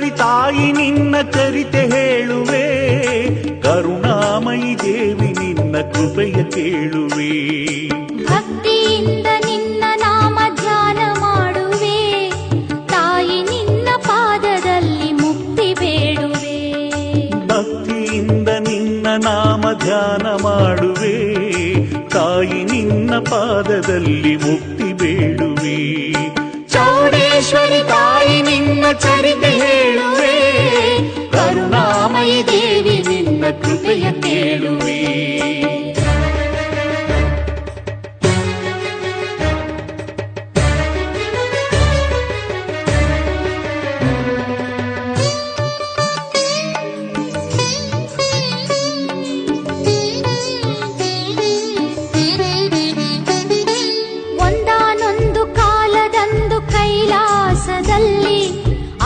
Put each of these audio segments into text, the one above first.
ಚೌಡೇಶ್ವರಿ ತಾಯಿ ನಿನ್ನ ಚರಿತೆ ಹೇಳುವೆ, ಕರುಣಾಮಯಿ ದೇವಿ ನಿನ್ನ ಕೃಪೆಯ ಕೇಳುವೆ. ಭಕ್ತಿಯಿಂದ ನಿನ್ನ ನಾಮ ಧ್ಯಾನ ಮಾಡುವೆ, ತಾಯಿ ನಿನ್ನ ಪಾದದಲ್ಲಿ ಮುಕ್ತಿ ಬೇಡುವೆ. ಭಕ್ತಿಯಿಂದ ನಿನ್ನ ನಾಮ ಧ್ಯಾನ ಮಾಡುವೆ, ತಾಯಿ ನಿನ್ನ ಪಾದದಲ್ಲಿ ಮುಕ್ತಿ ಬೇಡುವೆ. ಚೌಡೇಶ್ವರಿ ತಾಯಿ ನಿನ್ನ ಚರಿತೆ ಹೇಳುವೆ, ಕರುಣಾಮಯಿ ದೇವಿ ನಿನ್ನ ಕೃಪೆಯ ಕೇಳುವೆ.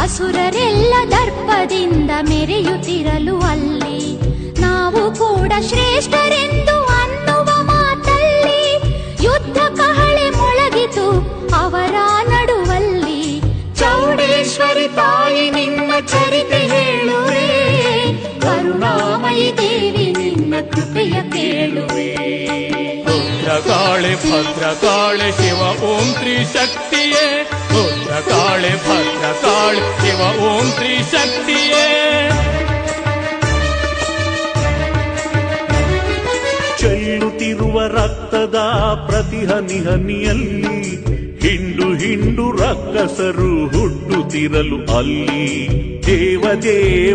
ಅಸುರರೆಲ್ಲ ದರ್ಪದಿಂದ ಮೆರೆಯುತ್ತಿರಲು ಅಲ್ಲಿ ನಾವು ಕೂಡ ಶ್ರೇಷ್ಠರೆಂದು ಅನ್ನುವ ಮಾತಲ್ಲಿ ಯುದ್ಧ ಕಹಳೆ ಮೊಳಗಿತು ಅವರ ನಡುವಲ್ಲಿ. ಚೌಡೇಶ್ವರಿ ತಾಯಿ ನಿನ್ನ ಚರಿತೆ ಹೇಳುವೆ, ಕರುಣಾಮಯಿ ದೇವಿ ನಿನ್ನ ಕೃಪೆಯ ಕೇಳುವೆ. ಭದ್ರಕಾಳೆ ಭದ್ರಕಾಳೆ ಶಿವ ಓಂ ತ್ರಿಶಕ್ತಿಯೇ, ಭದ್ರಕಾಳೆ ಭದ್ರಕಾಳೆ ಶಿವ ಓಂ ತ್ರಿಶಕ್ತಿಯೇ. ಚೆಲ್ಲುತ್ತಿರುವ ರಕ್ತದ ಪ್ರತಿ ಹನಿ ಹನಿಯಲ್ಲಿ ಹಿಂಡು ಹಿಂಡು ರಕ್ಕಸರು ಹುಟ್ಟುತ್ತಿರಲು ಅಲ್ಲಿ ದೇವದೇವ